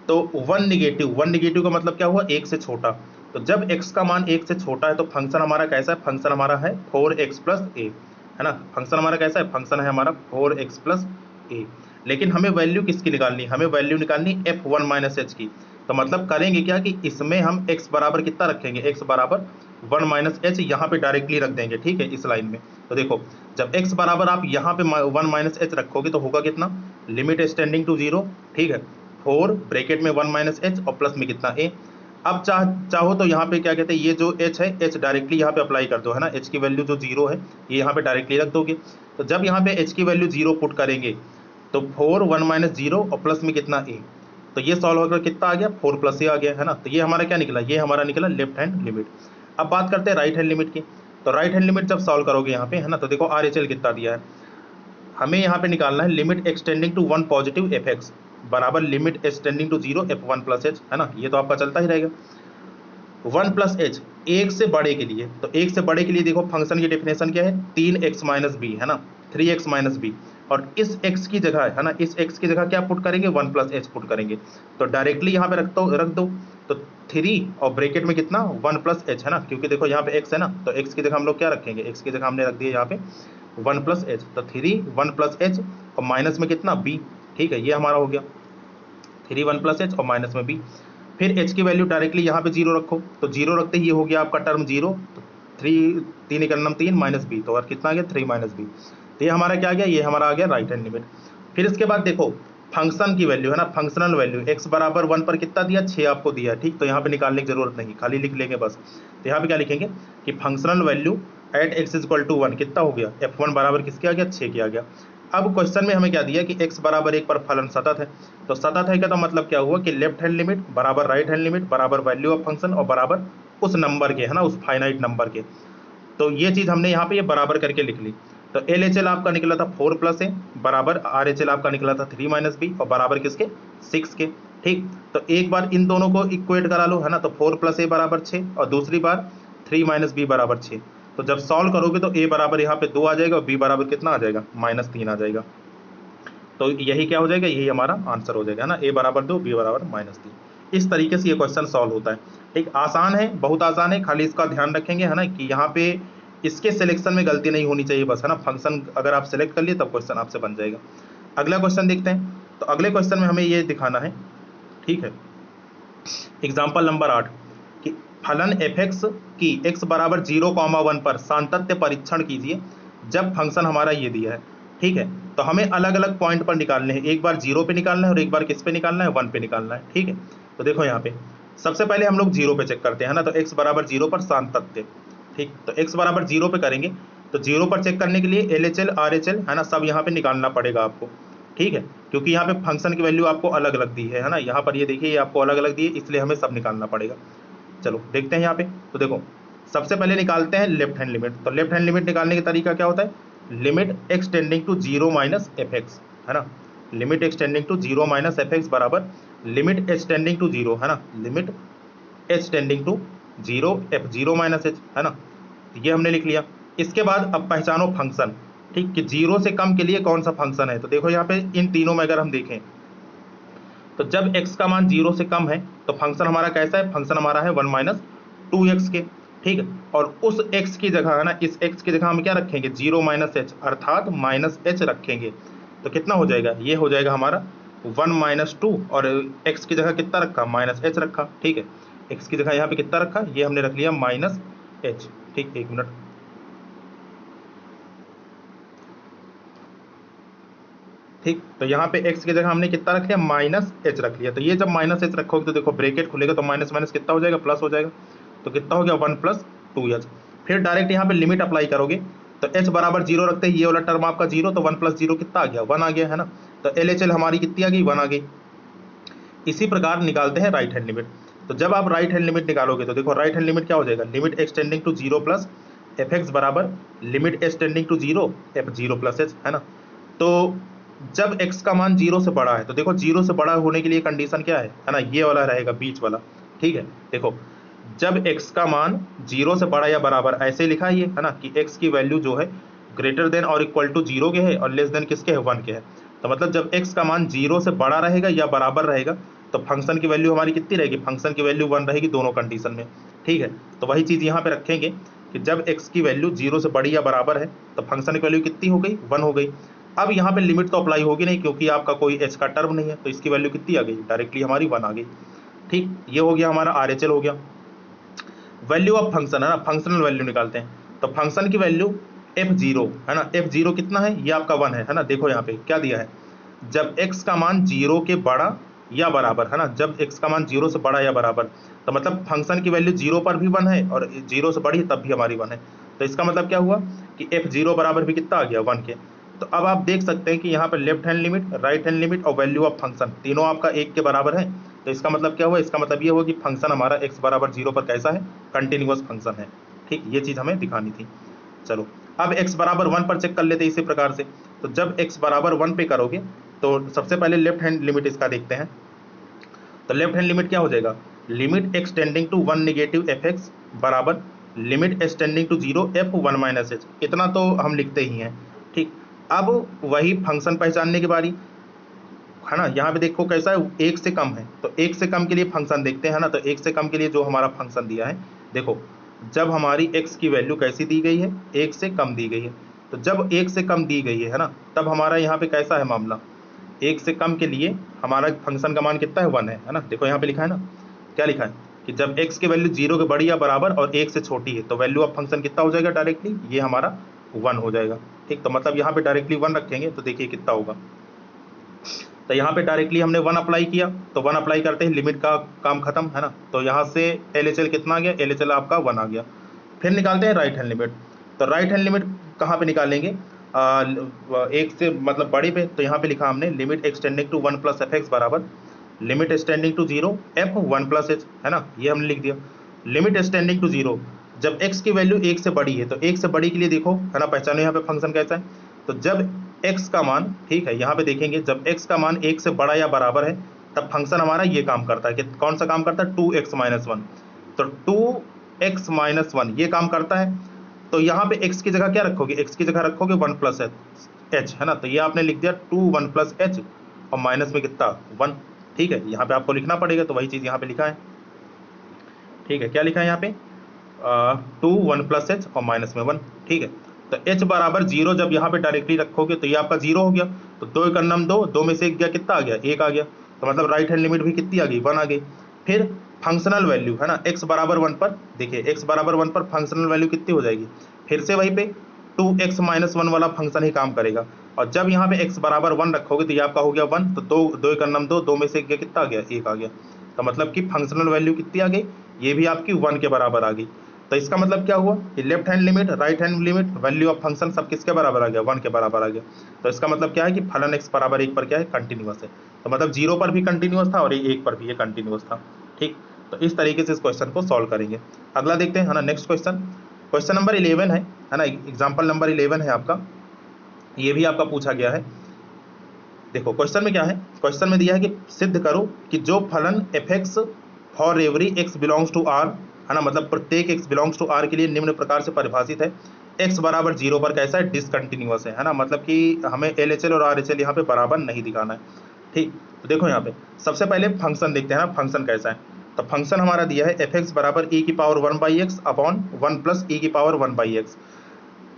तो 1 निगेटिव का मतलब क्या हुआ, 1 से छोटा। तो जब x का मान 1 से छोटा है तो फंक्शन हमारा कैसा है, फंक्शन हमारा है 4x प्लस a, है ना, फंक्शन हमारा कैसा है, फंक्शन है हमारा 4x प्लस a। लेकिन हमें वैल्यू किसकी निकालनी, हमें वैल्यू निकालनी f1 माइनस h की। तो मतलब करेंगे क्या कि इसमें हम x बराबर कितना रखेंगे, x बराबर 1 माइनस h यहाँ पे डायरेक्टली रख देंगे, ठीक है, इस लाइन में। तो देखो जब x बराबर आप यहाँ पे 1 माइनस h रखोगे तो होगा कितना, लिमिट h टेंडिंग टू 0, ठीक है, 4 ब्रैकेट में 1 माइनस h और प्लस में कितना a। अब चाहो तो यहाँ पे क्या कहते हैं, ये जो h है h डायरेक्टली यहाँ पे अप्लाई कर दो, है ना, h की वैल्यू जो 0 है ये यहाँ पे डायरेक्टली रख दोगे। तो जब यहाँ पे h की वैल्यू 0 पुट करेंगे तो 4 1 माइनस 0 और प्लस में कितना a, तो ये सॉल्व होकर कितना आ गया, 4 प्लस a आ गया, है ना। तो ये हमारा क्या निकला, ये हमारा निकला लेफ्ट हैंड लिमिट। अब बात करते हैं राइट हैंड लिमिट की। तो राइट हैंड लिमिट जब सॉल्व करोगे यहाँ पे, है ना, तो देखो RHL कितना दिया है, हमें यहाँ पे निकालना है limit x tending to 1 positive fx बराबर limit h tending to 0 f1 plus h, है ना, ये तो आपका चलता ही रहेगा। 1 प्लस h एक से बड़े के लिए, तो एक से बड़े के लिए देखो फंक्शन की डेफिनेशन क्या है, 3x माइनस बी, है ना, 3x माइनस बी। और इस x की जगह है ना, इस x की जगह क्या पुट करेंगे, 1 प्लस एच पुट करेंगे। तो डायरेक्टली यहाँ पे रख दो। तो 3 और ब्रैकेट में कितना 1 प्लस एच है ना, क्योंकि देखो यहाँ पे x है ना, तो x की जगह हम लोग क्या रखेंगे, x की जगह हमने रख दिया यहाँ पे 1 प्लस एच। तो 3 1 प्लस एच और माइनस में कितना b। ठीक है, ये हमारा हो गया 3 1 प्लस एच और माइनस में b। फिर h की वैल्यू डायरेक्टली यहाँ पे 0 रखो, तो 0 रखते ही ये हो गया आपका टर्म 0। तो 3 3 एकम 3 माइनस बी, तो और कितना आ गया 3 माइनस बी। तो ये हमारा क्या आ गया, ये हमारा आ गया राइट हैंड लिमिट। फिर इसके बाद देखो फंक्शन की वैल्यू है ना, फंक्शनल वैल्यू x बराबर 1 पर कितना दिया, 6 आपको दिया। ठीक, तो यहाँ पे निकालने की जरूरत नहीं, खाली लिख लेंगे बस। तो यहाँ पे क्या लिखेंगे कि functional value at x equal to 1 कितना हो गया, f1 बराबर किसके आ गया, 6 के आ गया। अब क्वेश्चन में हमें क्या दिया कि x बराबर 1 पर फलन सतत है। तो सतत है का मतलब क्या हुआ कि लेफ्ट हैंड लिमिट बराबर राइट हैंड लिमिट बराबर वैल्यू ऑफ फंक्शन और बराबर उस नंबर के है ना, उस फाइनाइट नंबर के। तो ये चीज हमने यहाँ पे ये बराबर करके लिख ली। तो एल एच एल आपका निकला था 4 प्लस ए बराबर आर एच एल आपका निकला था 3 माइनस बी और बराबर किसके 6 के। ठीक, तो एक बार इन दोनों को इक्वेट करा लो है ना, तो 4 प्लस ए बराबर 6 और दूसरी बार 3 माइनस बी बराबर 6। तो जब सॉल्व करोगे तो ए बराबर यहाँ पे 2 आ जाएगा और बी बराबर कितना आ जाएगा, -3 आ जाएगा। तो यही क्या हो जाएगा, यही हमारा आंसर हो जाएगा ना, ए बराबर 2 बी बराबर -3। इस तरीके से ये क्वेश्चन सॉल्व होता है। ठीक, आसान है, बहुत आसान है, खाली इसका ध्यान रखेंगे है ना कि यहाँ पे इसके सिलेक्शन में गलती नहीं होनी चाहिए बस है ना। फंक्शन अगर आप सेलेक्ट कर लिए तब क्वेश्चन आपसे बन जाएगा। अगला क्वेश्चन देखते हैं। तो अगले क्वेश्चन में हमें ये दिखाना है, ठीक है, एग्जाम्पल नंबर 8 कि फलन f(x) की x बराबर 0,1 पर सातत्य परीक्षण कीजिए जब फंक्शन हमारा ये दिया है। ठीक है, तो हमें अलग अलग पॉइंट पर निकालने हैं, एक बार 0 पे निकालना है और एक बार किस पे निकालना है, 1 पे निकालना है। ठीक है, तो देखो यहाँ पे सबसे पहले हम लोग 0 पे चेक करते हैं ना, तो x बराबर 0 पर सातत्य। ठीक, तो x बराबर 0 पे करेंगे तो 0 पर चेक करने के लिए LHL RHL है ना, सब यहाँ पे निकालना पड़ेगा आपको। ठीक है, क्योंकि यहाँ पे फंक्शन की वैल्यू आपको अलग अलग दी है ना, यहाँ पर ये देखिए ये आपको अलग अलग दी है, इसलिए हमें सब निकालना पड़ेगा। चलो देखते हैं यहाँ पे। तो देखो सबसे पहले निकालते हैं लेफ्ट हैंड लिमिट। तो लेफ्ट हैंड लिमिट निकालने का तरीका क्या होता है, limit x tending to 0 minus fx है ना, limit x tending to 0 minus fx बराबर लिमिट h टेंडिंग टू 0 है ना, limit h tending to 0 f0 minus h है ना, ये हमने लिख लिया। इसके बाद अब पहचानो फंक्शन। ठीक, कि 0 से कम के लिए कौन सा फंक्शन है। तो देखो यहाँ पे इन तीनों में अगर हम देखें तो जब x का मान 0 से कम है तो फंक्शन हमारा कैसा है, फंक्शन हमारा है 1 माइनस 2x के। ठीक है, और उस x की जगह है ना, इस x की जगह हम क्या रखेंगे, 0 माइनस एच अर्थात माइनस एच रखेंगे। तो कितना हो जाएगा, ये हो जाएगा हमारा 1 माइनस 2 और x की जगह कितना रखा, माइनस एच रखा। ठीक है, x की जगह यहाँ पे कितना रखा, ये हमने रख लिया माइनस एच। ठीक, एक मिनट, ठीक, तो यहाँ पे x की जगह हमने कितना रख लिया, माइनस एच रख लिया। तो ये जब माइनस एच रखोगे तो देखो ब्रैकेट खुलेगा तो माइनस माइनस कितना हो जाएगा, प्लस हो जाएगा। तो कितना हो गया 1 प्लस 2h। फिर डायरेक्ट यहाँ पे लिमिट अप्लाई करोगे तो h बराबर 0 रखते ही ये वाला टर्म आपका 0, तो 1 प्लस 0 कितना आ गया, 1 आ गया है ना। तो LHL हमारी कितनी आ गई, 1 आ गई। इसी प्रकार निकालते हैं राइट हैंड लिमिट। तो जब आप राइट हैंड लिमिट निकालोगे तो देखो राइट हैंड लिमिट क्या हो जाएगा, limit x tending to 0 plus fx बराबर limit h tending to 0 f0 plus h है ना। तो जब x का मान 0 से बड़ा है तो देखो 0 से बड़ा होने के लिए कंडीशन क्या है ना, ये वाला रहेगा बीच वाला। ठीक है, देखो जब x का मान 0 से बड़ा या बराबर, ऐसे लिखा है ना कि x की वैल्यू जो है ग्रेटर देन और इक्वल टू 0 के है और लेस देन किसके है, 1 के है। तो मतलब जब x का मान 0 से बड़ा रहेगा या बराबर रहेगा तो फंक्शन की वैल्यू हमारी कितनी रहेगी, फंक्शन की वैल्यू 1 रहेगी दोनों कंडीशन में। ठीक है, तो वही चीज़ यहाँ पे रखेंगे कि जब x की वैल्यू 0 से बड़ी या बराबर है तो फंक्शन की वैल्यू कितनी हो गई, 1 हो गई। अब यहाँ पे लिमिट तो अप्लाई होगी नहीं क्योंकि आपका कोई h का टर्म नहीं है, तो इसकी वैल्यू कितनी आ गई, डायरेक्टली हमारी 1 आ गई। ठीक, ये हो गया हमारा RHL हो गया। वैल्यू ऑफ फंक्शन है ना, फंक्शनल वैल्यू निकालते हैं। तो फंक्शन की वैल्यू f0 है ना, f0 कितना है, ये आपका 1 है ना। देखो यहाँ पे क्या दिया है, जब x का मान 0 के बड़ा या बराबर है ना, जब x का मान 0 से बड़ा या बराबर, तो मतलब फंक्शन की वैल्यू 0 पर भी 1 है और 0 से बड़ी तब भी हमारी 1 है। तो इसका मतलब क्या हुआ कि f0 बराबर भी कितना आ गया, 1 के। तो अब आप देख सकते हैं कि यहाँ पर left hand limit, right hand limit और वैल्यू ऑफ फंक्शन तीनों आपका 1 के बराबर है। तो इसका मतलब क्या हुआ, इसका मतलब ये हुआ कि फंक्शन हमारा x बराबर 0 पर कैसा है, कंटिन्यूअस फंक्शन है। ठीक, ये चीज़ हमें दिखानी थी। चलो अब x बराबर 1 पर चेक कर लेते हैं इसी प्रकार से। तो जब x बराबर 1 पे करोगे तो सबसे पहले लेफ्ट हैंड लिमिट इसका देखते हैं। तो लेफ्ट हैंड लिमिट क्या हो जाएगा, limit x tending to 1 negative fx बराबर limit h tending to 0 f1 minus h। इतना तो हम लिखते ही हैं। ठीक, अब वही फंक्शन पहचानने की बारी है ना। यहाँ पे देखो कैसा है, एक से कम है, तो एक से कम के लिए फंक्शन देखते हैं ना। तो एक से कम के लिए जो हमारा फंक्शन दिया है, देखो जब हमारी x की वैल्यू कैसी दी गई है, एक से कम दी गई है। तो जब एक से कम दी गई है ना, तब हमारा यहाँ पे कैसा है मामला, एक से कम के लिए हमारा फंक्शन का मान कितना है, 1 है ना। देखो यहाँ पे लिखा है ना, क्या लिखा है कि जब x की वैल्यू 0 के बड़ी या बराबर और 1 से छोटी है, तो वैल्यू ऑफ फंक्शन कितना हो जाएगा, डायरेक्टली ये हमारा 1 हो जाएगा। ठीक, तो मतलब यहाँ पे डायरेक्टली 1 रखेंगे तो देखिए कितना होगा। तो यहाँ पे डायरेक्टली हमने 1 अप्लाई किया, तो 1 अप्लाई करते ही लिमिट का काम खत्म है ना। तो यहाँ से LHL कितना आ गया, LHL आपका 1 आ गया। फिर निकालते हैं राइट हैंड लिमिट। तो राइट हैंड लिमिट कहाँ पे निकालेंगे, एक से मतलब बड़ी पे। तो यहाँ पे लिखा हमने limit extending to 1 plus F x बराबर limit extending to 0 F 1 plus H, है ना, ये हमने लिख दिया। लिमिट एक्सटेंडिंग टू 0, जब x की वैल्यू 1 से बड़ी है, तो 1 से बड़ी के लिए देखो है ना, पहचानो यहाँ पे फंक्शन कैसा है। तो जब x का मान, ठीक है, यहाँ पे देखेंगे जब x का मान 1 से बड़ा या बराबर है, तब फंक्शन हमारा ये काम करता है कि कौन सा काम करता है, 2x माइनस 1। तो 2x माइनस 1 ये काम करता है। तो यहाँ पे x की जगह क्या रखोगे, x की जगह रखोगे 1 प्लस h, है ना। तो ये आपने लिख दिया 2 1 प्लस h और माइनस में कितना 1। ठीक है, यहाँ पे आपको लिखना पड़ेगा, तो वही चीज़ यहाँ पे लिखा है। ठीक है, क्या लिखा है यहाँ पे, 2 1 प्लस एच और माइनस में 1। ठीक है, तो h बराबर 0 जब यहाँ पे डायरेक्टली रखोगे तो ये आपका 0 हो गया। तो 2 एक नम 2, 2 में से एक गया, कितना आ गया, 1 आ गया। तो मतलब राइट हैंड लिमिट भी कितनी आ गई, 1 आ गई। फिर फंक्शनल वैल्यू है ना, x बराबर 1 पर, देखिए x बराबर 1 पर फंक्शनल वैल्यू कितनी हो जाएगी, फिर से वहीं पे 2x माइनस 1 वाला फंक्शन ही काम करेगा। और जब यहाँ पे x बराबर 1 रखोगे तो ये आपका हो गया 1। तो 2 एक नम 2, 2 में से एक गया, कितना आ गया, 1 आ गया। तो मतलब कि फंक्शनल वैल्यू कितनी आ गई, ये भी आपकी 1 के बराबर आ गई। तो इसका मतलब क्या हुआ कि left hand limit, right hand limit, value of function सब किसके बराबर आ गया, 1 के बराबर आ गया। तो इसका मतलब क्या है कि फलन x बराबर 1 पर क्या है, कंटिन्यूअस है। तो मतलब 0 पर भी कंटिन्यूअस था और 1 पर भी ये कंटिन्यूअस था। ठीक, तो इस तरीके से इस क्वेश्चन को सॉल्व करेंगे। अगला देखते हैं, है ना, नेक्स्ट क्वेश्चन, क्वेश्चन नंबर 11 है ना, एग्जाम्पल नंबर 11 है आपका, ये भी आपका पूछा गया है। देखो क्वेश्चन में क्या है, क्वेश्चन में दिया है कि सिद्ध करो कि जो फलन f x for every x belongs to R, है ना, मतलब प्रत्येक एक्स बिलोंग्स टू आर के लिए निम्न प्रकार से परिभाषित है, एक्स बराबर 0 पर कैसा है, डिसकंटिन्यूअस है ना। मतलब कि हमें LHL और RHL यहाँ पे बराबर नहीं दिखाना है। ठीक, तो देखो यहाँ पे सबसे पहले फंक्शन देखते हैं ना, फंक्शन कैसा है। तो फंक्शन हमारा दिया है एफ एक्स बराबर e की power 1/x upon 1 plus e की पावर 1/x।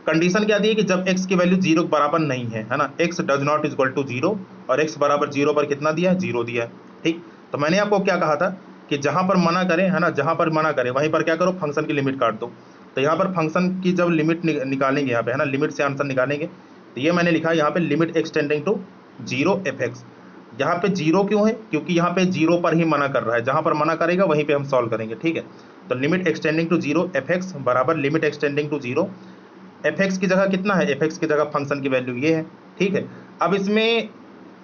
कंडीशन क्या दी है कि जब x की वैल्यू 0 के बराबर नहीं है ना, x does not is equal to 0, और x बराबर 0 पर कितना दिया है, 0 दिया है। ठीक, तो मैंने आपको क्या कहा था कि जहां पर मना करें, है ना, जहां पर मना करें वहीं पर क्या करो, फंक्शन की लिमिट काट दो। तो यहाँ पर फंक्शन की जब लिमिट निकालेंगे यहाँ पे, है ना, लिमिट से आंसर निकालेंगे, तो ये मैंने लिखा यहाँ पे limit extending to 0 F x. यहाँ पे 0 क्यों है, क्योंकि यहाँ पे 0 पर ही मना कर रहा है, जहां पर मना करेगा वहीं पे हम सॉल्व करेंगे। ठीक है, तो limit extending to 0 F x बराबर limit extending to 0 F X की जगह कितना है, एफ एक्स की जगह फंक्शन की वैल्यू ये है। ठीक है, अब इसमें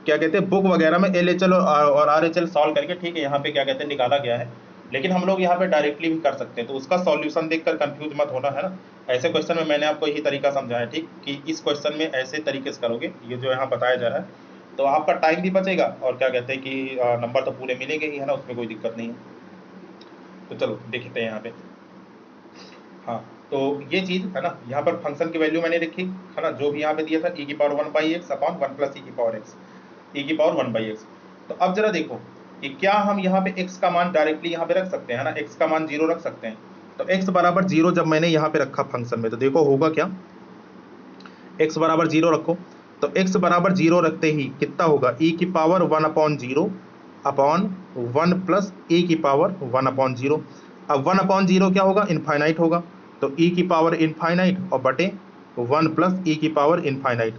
क्या कहते हैं, बुक वगैरह में LHL और RHL सॉल्व करके, ठीक है, यहाँ पे क्या कहते हैं निकाला गया है, लेकिन हम लोग यहाँ पे डायरेक्टली भी कर सकते हैं। तो उसका सॉल्यूशन देखकर कंफ्यूज मत होना, है ना। ऐसे क्वेश्चन में मैंने आपको यही तरीका समझाया, ठीक, कि इस क्वेश्चन में ऐसे तरीके से करोगे, ये जो यहाँ बताया जा रहा है, तो आपका टाइम भी बचेगा और क्या कहते हैं कि नंबर तो पूरे मिलेंगे ही, है ना, उसमें कोई दिक्कत नहीं है। तो चलो देखते हैं यहाँ पे। हाँ, तो ये चीज है ना, यहाँ पर फंक्शन की वैल्यू मैंने लिखी, है ना, जो भी यहाँ पे दिया था e की power 1/x upon 1 plus e की पावर x, e की पावर 1/x। तो अब जरा देखो कि क्या हम यहाँ पे x का मान डायरेक्टली यहाँ पे रख सकते हैं, है ना, x का मान 0 रख सकते हैं। तो x बराबर 0 जब मैंने यहाँ पे रखा फंक्शन में, तो देखो होगा क्या, x बराबर 0 रखो, तो x बराबर 0 रखते ही कितना होगा, e की पावर 1/0 अपॉन 1 प्लस e की पावर 1/0। अब 1/0 क्या होगा, इनफाइनाइट होगा, तो e की पावर इनफाइनाइट और बटे 1 प्लस e की पावर इनफाइनाइट।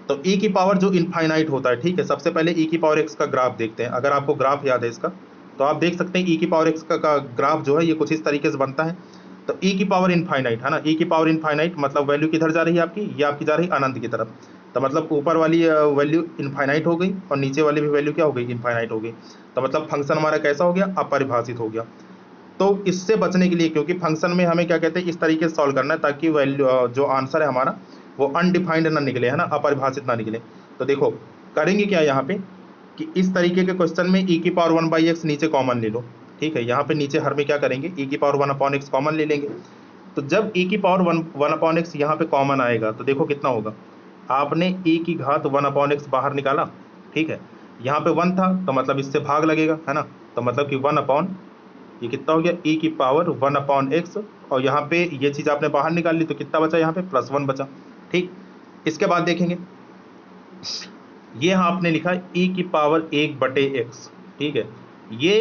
तो e की पावर जो इनफाइनाइट होता है, ठीक है, सबसे पहले e की पावर x का ग्राफ देखते हैं। अगर आपको ग्राफ याद है इसका, तो आप देख सकते हैं e की पावर x का ग्राफ जो है ये कुछ इस तरीके से बनता है। तो e की पावर इनफाइनाइट, है ना, e की पावर इनफाइनाइट मतलब वैल्यू किधर जा रही है आपकी, ये आपकी जा रही है अनंत की तरफ। तो मतलब ऊपर वाली वैल्यू इनफाइनाइट हो गई और नीचे वाली भी वैल्यू क्या हो गई, इनफाइनाइट हो गई। तो मतलब फंक्शन हमारा कैसा हो गया, अपरिभाषित हो गया। तो इससे बचने के लिए, क्योंकि फंक्शन में हमें क्या कहते हैं इस तरीके से सॉल्व करना है ताकि वैल्यू जो आंसर है हमारा वो अनडिफाइंड ना निकले, है ना, अपरिभाषित ना निकले। तो देखो करेंगे क्या यहाँ पे कि इस तरीके के क्वेश्चन में e की पावर 1/x नीचे कॉमन ले लो। ठीक है, यहाँ पे नीचे हर में क्या करेंगे, e की पावर 1/x कॉमन ले लेंगे। तो जब e की पावर 1/x यहाँ पे कॉमन आएगा तो देखो कितना होगा, आपने e की घात 1/x बाहर निकाला, ठीक है। यहाँ पे 1 था तो मतलब इससे भाग लगेगा, है ना, तो मतलब कि 1 ये कितना हो गया e की पावर 1/x, और यहाँ पे ये चीज़ आपने बाहर निकाल ली तो कितना बचा यहाँ पे +1 बचा, ठीक। इसके बाद देखेंगे ये यहाँ आपने लिखा e की पावर 1/x, ठीक है। ये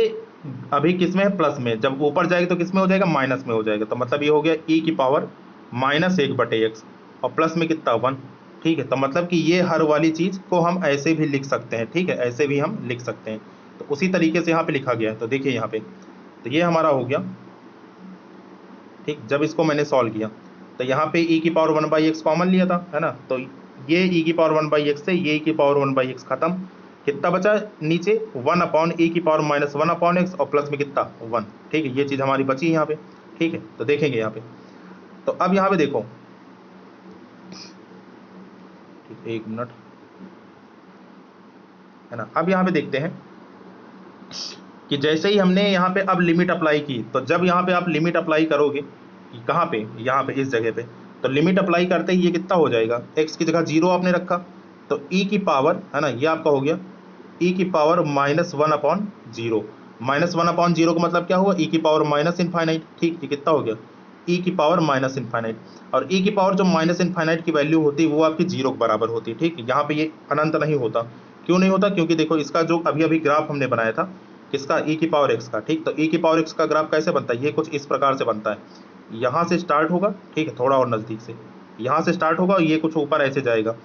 अभी किस में है, प्लस में, जब ऊपर जाएगा तो किस में हो जाएगा, माइनस में हो जाएगा, तो मतलब ये हो गया e की पावर -1/x, और प्लस में कितना 1, ठीक है। तो मतलब कि ये हर वाली चीज़ को हम ऐसे भी लिख सकते हैं, ठीक है, ऐसे भी हम लिख सकते हैं। तो उसी तरीके से यहाँ पे लिखा गया है। तो देखिए यहाँ पे, तो ये हमारा हो गया, ठीक। जब इसको मैंने सॉल्व किया तो यहाँ पे e की पावर 1/x कॉमन लिया था, है ना, तो ये e की पावर 1/x से ये e की पावर 1/x खत्म, कितना बचा नीचे 1/e की पावर -1/x, और प्लस में कितना 1, ठीक है। ये चीज़ हमारी बची है यहाँ पे, ठीक है। तो देखेंगे यहाँ पे, तो अब यहाँ पे देखो, ठीक, 1 मिनट, है ना। अब यहाँ पे देखते हैं कि जैसे ही हमने यहाँ पे अब लिमिट अप्लाई की, तो जब यहाँ पे आप लिमिट अप्लाई करोगे, कहाँ पे, यहाँ पे इस जगह पे, तो लिमिट अप्लाई करते ही ये कितना हो जाएगा, x की जगह 0 आपने रखा, तो e की पावर, है ना, ये आपका हो गया e की पावर -1/0, -1/0 का मतलब क्या हुआ, e की पावर -इनफाइनाइट, ठीक। ये कितना हो गया e की पावर -इनफाइनाइट, और e की पावर जो -इनफाइनाइट की वैल्यू होती है वो आपकी 0 के बराबर होती है, ठीक। यहाँ पे ये अनंत नहीं होता, क्यों नहीं होता, क्योंकि देखो इसका जो अभी अभी ग्राफ हमने बनाया था, किसका, e की पावर x का, ठीक। तो e की पावर x का ग्राफ कैसे बनता है, ये कुछ इस प्रकार से बनता है, यहाँ से स्टार्ट होगा, ठीक है, थोड़ा और नज़दीक से, यहाँ से स्टार्ट होगा और ये कुछ ऊपर ऐसे जाएगा,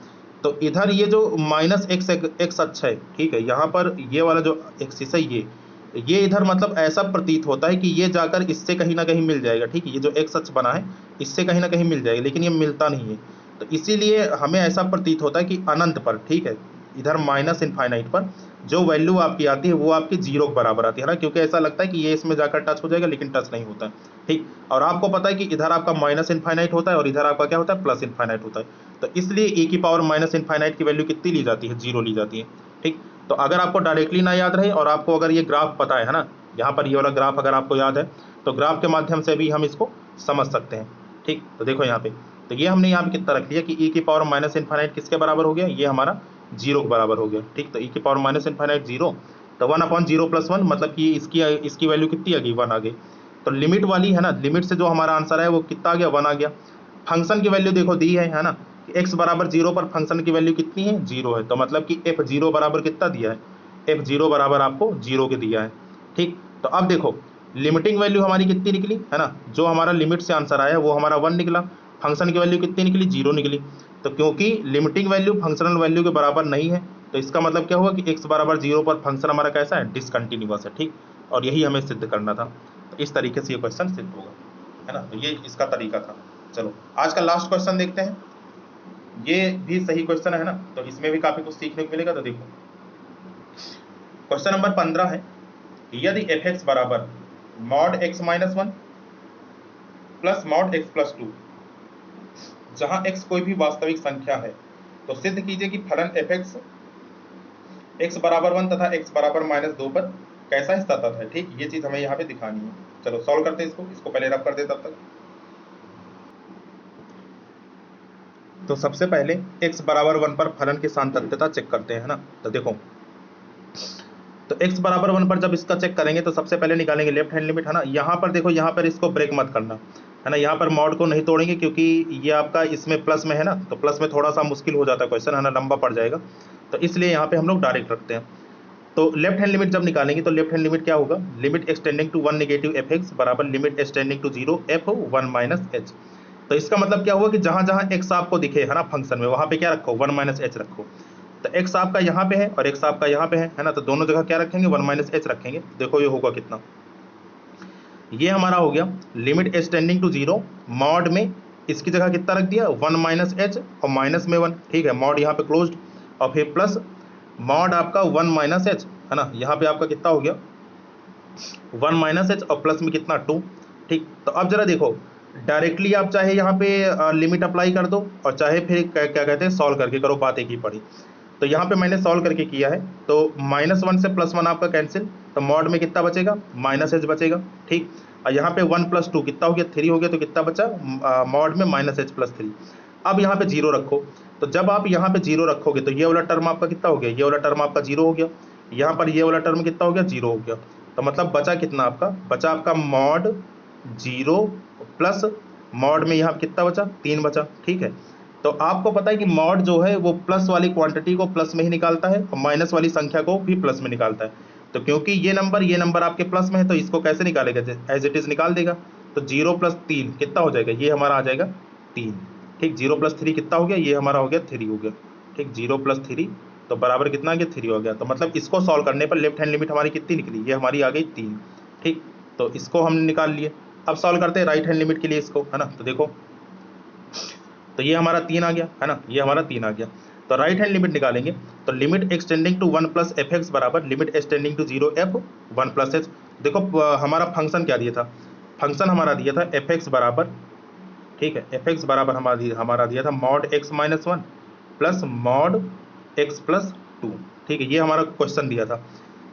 तो इधर ये जो -x अक्ष है, ठीक है, यहाँ पर ये वाला जो एक्सिस है ये इधर मतलब ऐसा प्रतीत होता है कि ये जाकर इससे कहीं ना कहीं मिल जाएगा, ठीक है। ये जो x अक्ष बना है इससे कहीं ना कहीं मिल जाएगा, लेकिन ये मिलता नहीं है, तो इसीलिए हमें ऐसा प्रतीत होता है कि अनंत पर, ठीक है, इधर -इनफाइनाइट पर जो वैल्यू आपकी आती है वो आपकी 0 के बराबर आती है ना, क्योंकि ऐसा लगता है कि ये इसमें जाकर टच हो जाएगा, लेकिन टच नहीं होता है, ठीक। और आपको पता है कि इधर आपका -इनफाइनाइट होता है और इधर आपका क्या होता है, +इनफाइनाइट होता है, तो इसलिए e की पावर -इनफाइनाइट की वैल्यू कितनी ली जाती है, 0 ली जाती है, ठीक। तो अगर आपको डायरेक्टली ना याद रहे और आपको अगर ये ग्राफ पता है ना, यहाँ पर ये वाला ग्राफ अगर आपको याद है तो ग्राफ के माध्यम से भी हम इसको समझ सकते हैं, ठीक। तो देखो यहाँ पे, तो ये हमने यहाँ पे कितना रख लिया कि e की पावर -इनफाइनाइट किसके बराबर हो गया, ये हमारा 0 के बराबर हो गया, ठीक। तो e की पावर -इनफाइनाइट 0, तो 1/0 + 1 मतलब कि इसकी वैल्यू कितनी आ गई, 1 आ गई। तो लिमिट वाली, है ना, लिमिट से जो हमारा आंसर है वो कितना आ गया, 1 आ गया। फंक्शन की वैल्यू देखो दी है ना, x बराबर 0 पर फंक्शन की वैल्यू कितनी है, 0 है, तो मतलब कि f0 बराबर कितना दिया है, f0 बराबर आपको 0 के दिया है, ठीक। तो अब देखो लिमिटिंग वैल्यू हमारी कितनी निकली, है ना, जो हमारा लिमिट से आंसर आया वो हमारा 1 निकला, फंक्शन की वैल्यू कितनी निकली, 0 निकली। तो क्योंकि लिमिटिंग वैल्यू फंक्शनल वैल्यू के बराबर नहीं है, तो इसका मतलब क्या हुआ कि x बराबर 0 पर फंक्शन हमारा कैसा है, डिसकंटिन्यूअस है, ठीक। और यही हमें सिद्ध करना था, तो इस तरीके से ये क्वेश्चन सिद्ध होगा, है ना। तो ये इसका तरीका था। चलो आज का लास्ट क्वेश्चन देखते हैं, ये भी सही क्वेश्चन है ना, तो इसमें भी काफी कुछ सीखने को मिलेगा। तो देखो क्वेश्चन नंबर 15 है, यदि f(x) बराबर mod x - 1 plus mod x + 2, जहां x कोई भी वास्तविक संख्या है, तो सिद्ध कीजिए कि फलन f(x) x बराबर 1 तथा x बराबर -2 पर कैसा स्थित है, ठीक। ये चीज हमें यहाँ पे दिखानी है। चलो सॉल्व करते हैं इसको पहले रब कर दे तब तक। तो सबसे पहले x बराबर 1 पर फलन की सातत्यता चेक करते हैं, है ना। तो देखो, तो x बराबर 1 पर जब इसका चेक करेंगे तो सबसे पहले निकालेंगे लेफ्ट हैंड लिमिट, है ना। यहाँ पर देखो, यहाँ पर इसको ब्रेक मत करना, है ना, यहाँ पर मॉड को नहीं तोड़ेंगे क्योंकि ये आपका इसमें प्लस में है ना, तो प्लस में थोड़ा सा मुश्किल हो जाता है क्वेश्चन, है ना, लंबा पड़ जाएगा, तो इसलिए यहाँ पे हम लोग डायरेक्ट रखते हैं। तो लेफ्ट हैंड लिमिट जब निकालेंगे तो लेफ्ट हैंड लिमिट क्या होगा, limit x tending to 1 negative f(x) बराबर limit extending to 0 f(1 - h)। तो इसका मतलब क्या हुआ कि जहां जहां x आपको दिखे, है ना, फंक्शन में, वहां पे क्या रखो, 1 - h रखो। तो x आपका यहाँ पे है और x आपका यहाँ पे है ना, तो दोनों जगह क्या रखेंगे, 1 - h रखेंगे। देखो ये होगा कितना, ये हमारा हो गया लिमिट एक्सटेंडिंग टू 0, मॉड में इसकी जगह कितना रख दिया, 1 - h और माइनस में 1, ठीक है, मॉड यहाँ पे क्लोज्ड, और फिर प्लस मॉड आपका 1 - h, है ना, यहाँ पे आपका कितना हो गया 1 - h और प्लस में कितना 2, ठीक। तो अब जरा देखो, डायरेक्टली आप चाहे यहाँ पे लिमिट अप्लाई कर दो और चाहे फिर क्या कहते हैं सॉल्व करके करो, बात एक ही पड़ी। तो यहाँ पे मैंने सॉल्व करके किया है, तो -1 से +1 आपका कैंसिल, तो मॉड में कितना बचेगा, -h बचेगा, ठीक। और यहाँ पे 1 + 2 कितना हो गया, 3 हो गया, तो कितना बचा मॉड में -h + 3। अब यहाँ पे जीरो रखो, तो जब आप यहाँ पे जीरो रखोगे तो ये वाला टर्म आपका कितना हो गया, ये वाला टर्म आपका जीरो हो गया, यहाँ पर ये वाला टर्म कितना हो गया, जीरो हो गया। तो मतलब बचा कितना आपका, बचा आपका मॉड जीरो प्लस मॉड में यहाँ कितना बचा, 3 बचा। ठीक है, तो आपको पता है कि मॉड जो है वो प्लस वाली क्वांटिटी को प्लस में ही निकालता है और माइनस वाली संख्या को भी प्लस में निकालता है। तो क्योंकि ये नंबर आपके प्लस में है तो इसको कैसे निकालेगा, एज इट इज निकाल देगा। तो 0+3 कितना हो जाएगा, ये हमारा आ जाएगा 3। ठीक, 0+3 कितना हो गया, ये हमारा हो गया 3 हो गया। ठीक, 0+3 तो बराबर कितना आ गया, 3 हो गया। तो मतलब इसको सॉल्व करने पर लेफ्ट हैंड लिमिट हमारी कितनी निकली, ये हमारी आ गई 3। ठीक, तो इसको हमने निकाल लिए। अब सॉल्व करते हैं राइट हैंड लिमिट के लिए इसको, है ना। तो देखो, तो ये हमारा 3 आ गया, है ना, ये हमारा 3 आ गया। तो राइट हैंड लिमिट निकालेंगे, तो limit extending to 1 plus F x बराबर limit extending to 0 F 1 plus H. देखो हमारा फंक्शन क्या दिया था, फंक्शन हमारा दिया था एफ एक्स बराबर, ठीक है, एफ एक्स बराबर हमारा दिया था mod x minus 1 plus mod x plus 2। ठीक है, ये हमारा क्वेश्चन दिया था।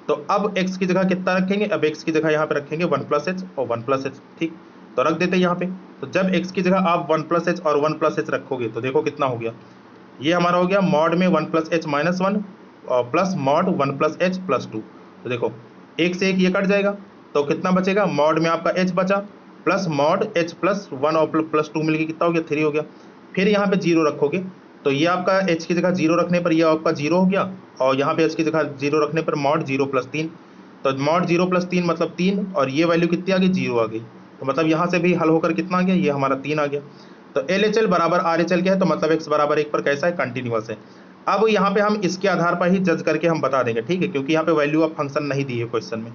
तो अब x की जगह कितना रखेंगे, अब x की जगह यहाँ पे रखेंगे 1 प्लस एच और 1 प्लस एच। ठीक, तो रख देते हैं यहाँ पे। तो जब x की जगह आप 1 प्लस एच और 1 प्लस एच रखोगे तो देखो कितना हो गया, ये हमारा हो गया मॉड में 1 प्लस एच माइनस 1 और plus mod 1 plus H plus 2। तो देखो एक से एक ये कट जाएगा, तो कितना बचेगा, मॉड में आपका h बचा प्लस मॉड h प्लस 1 और प्लस 2 मिलकर कितना हो गया, 3 हो गया। फिर यहाँ पे जीरो रखोगे तो ये आपका h की जगह जीरो रखने पर ये आपका जीरो हो गया, और यहाँ पे h की जगह जीरो रखने पर मॉड 0+3। तो मॉड 0+3 मतलब 3, और ये वैल्यू कितनी आ गई, 0 आ गई। तो मतलब यहाँ से भी हल होकर कितना आ गया, ये हमारा 3 आ गया। तो LHL बराबर RHL क्या है, तो मतलब x बराबर 1 पर कैसा है, कंटिन्यूअस है। अब यहाँ पे हम इसके आधार पर ही जज करके हम बता देंगे, ठीक है, क्योंकि यहाँ पे वैल्यू ऑफ फंक्शन नहीं दी है क्वेश्चन में।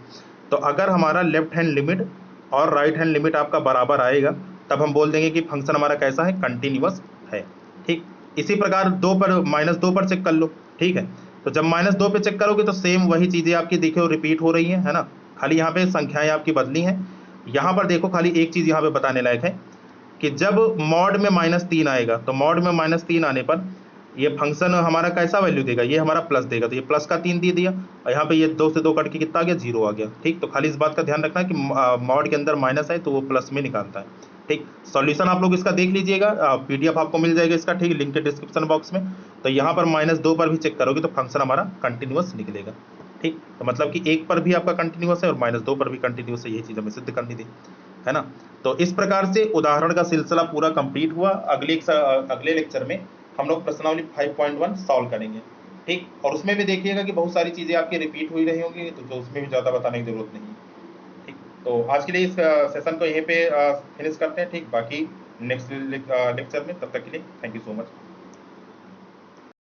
तो अगर हमारा लेफ्ट हैंड लिमिट और राइट हैंड लिमिट आपका बराबर आएगा तब हम बोल देंगे कि फंक्शन हमारा कैसा है, कंटिन्यूअस है। ठीक, इसी प्रकार 2 पर -2 पर चेक कर लो। ठीक है, तो जब -2 पे चेक करोगे तो सेम वही चीज़ें आपकी देखो रिपीट हो रही हैं, है ना, खाली यहाँ पे संख्याएं आपकी बदली हैं। यहाँ पर देखो खाली एक चीज़ यहाँ पे बताने लायक है कि जब मॉड में -3 आएगा तो मॉड में -3 आने पर ये फंक्शन हमारा कैसा वैल्यू देगा, ये हमारा प्लस देगा। तो ये प्लस का 3 दे दिया, और यहाँ पे ये 2 से 2 कट के कितना आ गया, 0 आ गया। ठीक, तो खाली इस बात का ध्यान रखना है कि मॉड के अंदर माइनस है तो वो प्लस में निकालता है। ठीक, सॉल्यूशन आप लोग इसका देख लीजिएगा, PDF आपको मिल जाएगा इसका, ठीक, लिंक है डिस्क्रिप्शन बॉक्स में। तो यहाँ पर -2 पर भी चेक करोगे तो फंक्शन हमारा कंटिन्यूअस निकलेगा। ठीक, तो मतलब कि 1 पर भी आपका कंटिन्यूअस है और -2 पर भी कंटिन्यूअस है, यही चीज़ हमें सिद्ध करनी थी, है ना। तो इस प्रकार से उदाहरण का सिलसिला पूरा कंप्लीट हुआ। अगले लेक्चर में हम लोग प्रश्नावली 5.1 सॉल्व करेंगे। ठीक, और उसमें भी देखिएगा कि बहुत सारी चीज़ें आपकी रिपीट हुई रही होंगी, तो जो उसमें भी ज़्यादा बताने की जरूरत नहीं है। ठीक, तो आज के लिए इस सेशन को यहीं पे फिनिश करते हैं। ठीक, बाकी नेक्स्ट लेक्चर में, तब तक के लिए थैंक यू सो मच।